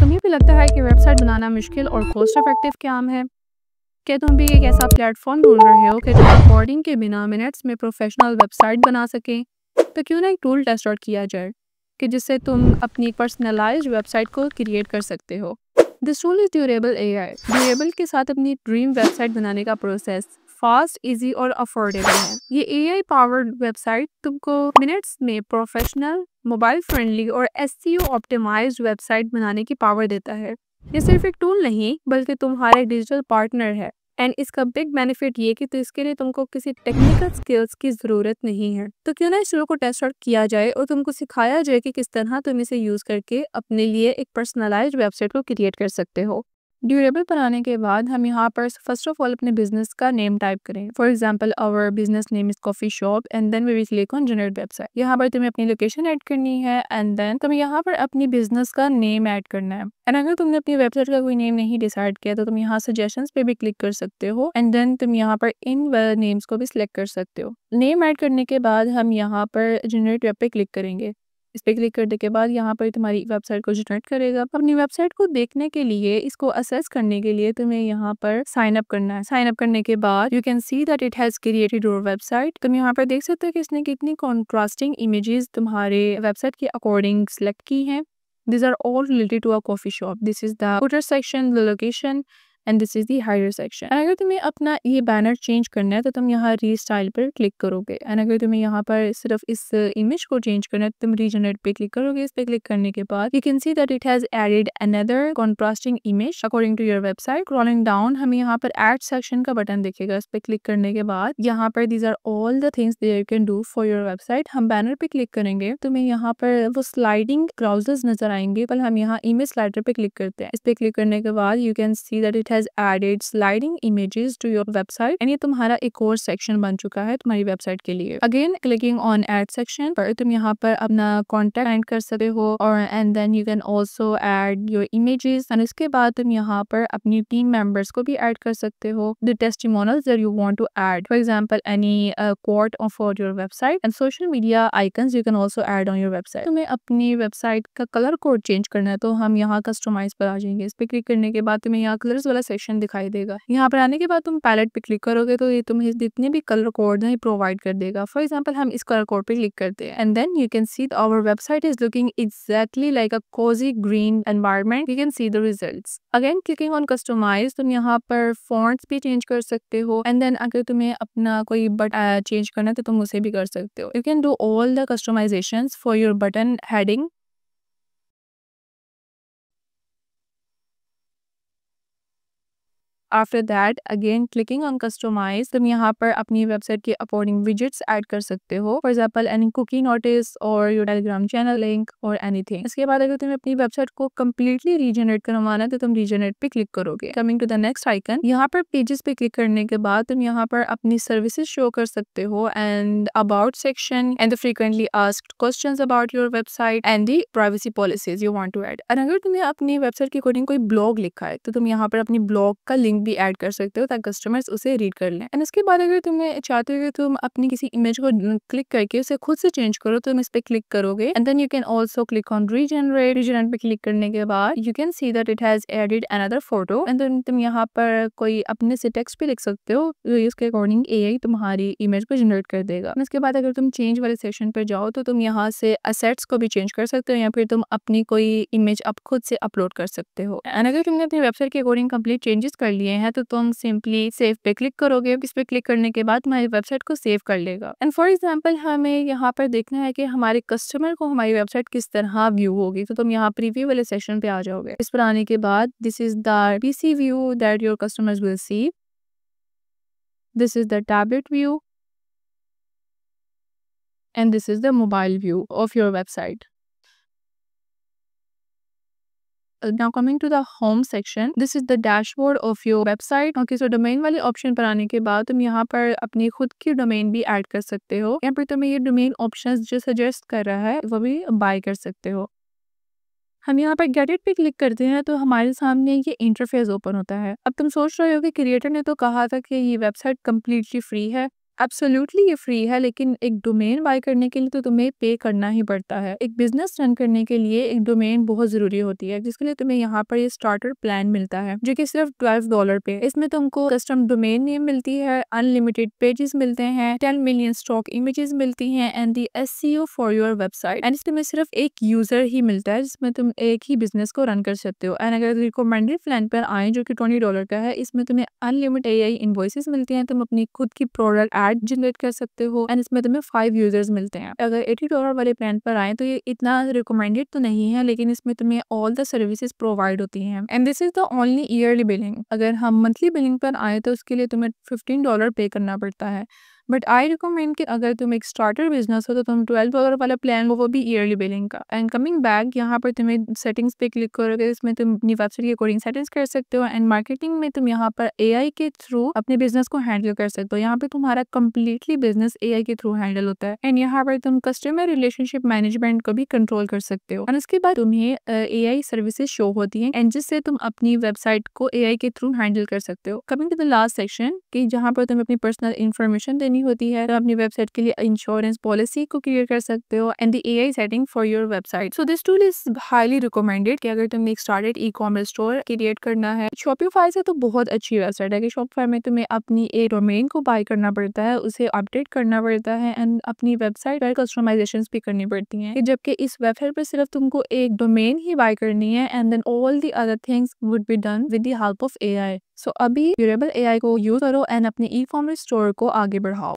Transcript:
तुम्हें भी लगता है कि वेबसाइट बनाना मुश्किल और कॉस्ट इफेक्टिव काम है? क्या तुम भी एक ऐसा प्लेटफॉर्म ढूंढ रहे हो कि जो रिकॉर्डिंग के बिना मिनट्स में प्रोफेशनल वेबसाइट बना सके? तो क्यों ना एक टूल टेस्ट आउट किया जाए कि जिससे तुम अपनी पर्सनलाइज्ड वेबसाइट को क्रिएट कर सकते हो। This tool is durable AI. Durable के साथ अपनी ड्रीम वेबसाइट बनाने का प्रोसेस फास्ट, इजी और अफोर्डेबल है। ये एआई पावर्ड वेबसाइट तुमको मिनट्स में प्रोफेशनल, मोबाइल फ्रेंडली और एसईओ ऑप्टिमाइज्ड वेबसाइट बनाने की पावर देता है। ये सिर्फ एक टूल नहीं बल्कि तुम्हारे डिजिटल पार्टनर है। एंड इसका बिग बेनिफिट ये कि तो इसके लिए तुमको किसी टेक्निकल स्किल्स की ज़रूरत नहीं है। तो क्यों ना इस टूल को टेस्ट आउट किया जाए और तुमको सिखाया जाए कि किस तरह तुम इसे यूज़ करके अपने लिए एक पर्सनलाइज्ड वेबसाइट को क्रिएट कर सकते हो। ड्यूरेबल बनाने के बाद हम यहाँ पर फर्स्ट ऑफ ऑल अपने बिजनेस का नेम टाइप करें। For example our business name is coffee shop and then we will click on generate website. यहाँ पर तुम्हें अपनी लोकेशन ऐड करनी है एंड देन तुम्हें यहाँ पर अपनी बिजनेस का नेम ऐड करना है। एंड अगर तुमने अपनी वेबसाइट का कोई नेम नहीं डिसाइड किया तो तुम यहाँ सजेशंस पे भी क्लिक कर सकते हो एंड देन तुम यहाँ पर इन नेम्स को भी सिलेक्ट कर सकते हो। नेम ऐड करने के बाद हम यहाँ पर जनरेट वेब पे क्लिक करेंगे। इस पे क्लिक करने के बाद यहाँ पर तुम्हारी वेबसाइट को जनरेट करेगा। अपनी वेबसाइट को देखने के लिए, इसको असेस करने के लिए तुम्हें यहाँ पर साइन अप करना है। साइन अप करने के बाद you can see that it has created your website. तुम यहाँ पर देख सकते हो कि इसने कितनी कॉन्ट्रास्टिंग इमेजेस तुम्हारे वेबसाइट के अकॉर्डिंग सेलेक्ट की हैं। These are all related to a coffee shop. This is the footer section, the location, and this is the header section. अगर तुम्हें अपना ये बैनर चेंज करना है तो तुम यहाँ रीस्टाइल पर क्लिक करोगे। एंड अगर तुम्हें यहाँ पर सिर्फ इस इमेज को चेंज करना है तो तुम रीजनरेट पे क्लिक करोगे। इस पे क्लिक करने के बाद you can see that it has added another contrasting image according to your website. Scrolling down हमें यहाँ पर एड सेक्शन का बटन दिखेगा। इस पे क्लिक करने के बाद यहाँ पर these are all the things that you can do for your website. हम बैनर पे क्लिक करेंगे, तुम्हें यहाँ पर वो स्लाइडिंग ब्राउजर्स नजर आएंगे। पर हम यहाँ इमेज स्लाइडर पे क्लिक करते हैं। इस पे क्लिक करने के बाद you can see that it has added sliding images to your website and ये तुम्हारा एक और सेक्शन बन चुका है तुम्हारी वेबसाइट के लिए। Again clicking on add section पर तुम यहाँ पर अपना कॉन्टैक्ट ऐड कर सकते हो और and then you can also add your images and इसके बाद तुम यहाँ पर अपनी टीम मेंबर्स को भी ऐड कर सकते हो। The testimonials that you want to add, for example any quote for your website and social media icons you can also add on your website. तुम्हें अपनी वेबसाइट का कलर कोड चेंज करना है तो हम यहाँ कस्टमाइज पर आ जाएंगे। इस पे क्लिक करने के बाद तुम्हें यहाँ कलर्स वाला सेक्शन दिखाई देगा। यहाँ पर आने के बाद तुम पैलेट पे क्लिक करोगे तो ये तुम्हें जितने भी कलर कोड हैं प्रोवाइड कर देगा। फॉर एग्जांपल हम इस कलर कोड पे क्लिक करते हैं and then you can see our website is looking exactly like a cozy green environment. You can see the results. Again clicking on customize, तुम यहाँ पर फॉन्ट्स भी चेंज कर सकते हो एंड देन अगर तुम्हें अपना कोई बटन चेंज करना है तो तुम उसे भी कर सकते हो। You can do all the customizations for your button heading. After that again clicking on customize, तुम यहाँ पर अपनी वेबसाइट के अकॉर्डिंग विजेट्स ऐड कर सकते हो। For example any cookie notice और योर टेलीग्राम चैनल लिंक और एनीथिंग। इसके बाद अगर तुम्हें अपनी वेबसाइट को कम्प्लीटली रीजनरेट करवाना है तो तुम रीजनरेट पे क्लिक करोगे। Coming to the next icon, यहाँ पर पेजेस पे क्लिक करने के बाद तुम यहाँ पर अपनी सर्विसेज शो कर सकते हो and about section and the frequently asked questions about your website and the privacy policies you want to add. और अगर तुम्हें अपनी वेबसाइट के अकॉर्डिंग कोई ब्लॉग लिखा है तो तुम यहाँ पर अपनी ब्लॉग का लिंक भी ऐड कर सकते हो ताकि कस्टमर्स उसे रीड कर लें। एंड उसके बाद अगर तुम्हें चाहते हो कि तुम अपनी किसी इमेज को क्लिक करके उसे खुद से चेंज करो तो तुम इस पे क्लिक करोगे and then you can also click on regenerate. Regenerate पे क्लिक करने के बाद you can see that it has added another photo and then तुम यहाँ पर कोई अपने से टेक्स्ट भी लिख सकते हो तो इसके अकॉर्डिंग एआई तुम्हारी इमेज को जनरेट कर देगा। इसके बाद अगर तुम चेंज वाले सेक्शन पर जाओ तो तुम यहाँ से असेट्स को भी चेंज कर सकते हो या फिर तुम अपनी कोई इमेज अब खुद से अपलोड कर सकते हो। एंड अगर तुमने अपनी वेबसाइट के अकॉर्डिंग कंप्लीट चेंजेस कर लिए हैं तो तुम सिंपली सेव पे क्लिक करोगे। इस पे क्लिक करने के बाद हमारी वेबसाइट को सेव कर लेगा। एंड फॉर एग्जांपल हमें यहाँ पर देखना है कि हमारे कस्टमर को हमारी वेबसाइट किस तरह व्यू होगी तो तुम यहाँ प्रीव्यू वाले सेक्शन पे आ जाओगे। इस पर आने के बाद this is the PC view that your customers will see. This is the tablet view and this is the mobile view of your website. Now coming to the home section, this is the dashboard of your website. Okay, so domain वाले option पर आने के बाद तुम यहाँ पर अपनी खुद की डोमेन भी ऐड कर सकते हो। यहाँ पर तुम्हें ये डोमेन ऑप्शंस जो सजेस्ट कर रहा है वो भी बाय कर सकते हो। हम यहाँ पर गेट इट पे क्लिक करते हैं तो हमारे सामने ये इंटरफेस ओपन होता है। अब तुम सोच रहे हो कि क्रिएटर ने तो कहा था कि ये वेबसाइट कम्प्लीटली फ्री है, एब्सोल्युटली ये फ्री है, लेकिन एक डोमेन बाय करने के लिए तो तुम्हें पे करना ही पड़ता है। एक बिज़नेस रन करने के लिए एक डोमेन बहुत ज़रूरी होती है, जिसके लिए तुम्हें यहाँ पर ये स्टार्टर प्लान मिलता है, जो कि सिर्फ $12 पे। इसमें तुमको कस्टम डोमेन नेम मिलती है, अनलिमिटेड पेजेस मिलते हैं, 10 मिलियन स्टॉक इमेजेस मिलती हैं and the SEO for your website. And इसमें सिर्फ एक यूज़र ही मिलता है, जिसमें तुम एक ही बिज़नेस को रन कर सकते हो। एंड अगर रिकमेंडेड प्लान पर आए, जो कि $20 का है, इसमें तुम्हें अनलिमिटेड एआई इनवॉइसेस मिलती हैं। तुम अपनी खुद की प्रोडक्ट ऐड जनरेट कर सकते हो एंड इसमें तुम्हें 5 यूजर्स मिलते हैं। अगर $80 वाले प्लान पर आए तो ये इतना रिकमेंडेड तो नहीं है, लेकिन इसमें तुम्हें ऑल द सर्विसेज प्रोवाइड होती हैं and this is the only yearly billing. अगर हम मंथली बिलिंग पर आए तो उसके लिए तुम्हें $15 पे करना पड़ता है। बट आई रिकमेंड कि अगर तुम एक स्टार्टर बिजनेस हो तो तुम $12 वाला प्लान वो भी ईयरली बिलिंग का। एंड कमिंग बैक, यहाँ पर तुम्हें सेटिंग्स पे क्लिक करोगे, इसमें तुम अपनी वेबसाइट के अकॉर्डिंग सेटिंग्स कर सकते हो। एंड मार्केटिंग में तुम यहाँ पर एआई के थ्रू अपने बिजनेस को हैंडल कर सकते हो। यहाँ पे तुम्हारा कंप्लीटली बिजनेस एआई के थ्रू हैंडल होता है एंड यहाँ पर तुम कस्टमर रिलेशनशिप मैनेजमेंट को भी कंट्रोल कर सकते हो। एंड उसके बाद तुम्हें एआई सर्विसेज शो होती हैं एंड जिससे तुम अपनी वेबसाइट को एआई के थ्रू हैंडल कर सकते हो। Coming to the last section, कि जहाँ पर तुम्हें अपनी पर्सनल इन्फॉर्मेशन देनी होती है, तो अपनी वेबसाइट के लिए इंश्योरेंस पॉलिसी को क्रिएट कर सकते हो and the AI setting for your website. So this tool is highly recommended कि अगर तुमने एक started e commerce store create करना है। शॉपिफाई से तो बहुत अच्छी वेबसाइट है कि शॉपिफाई में तुम्हें अपनी एक डोमेन को बाय करना पड़ता है, उसे अपडेट करना पड़ता है एंड अपनी वेबसाइट पर कस्टमाइजेशन भी करनी पड़ती हैं, जबकि इस वेबसाइट पर सिर्फ तुमको एक डोमेन ही बाय करनी है and then all the other things would be done with the help of AI. So अभी ड्यूरेबल एआई को यूज करो एंड अपने ई कॉमर्स स्टोर को आगे बढ़ाओ।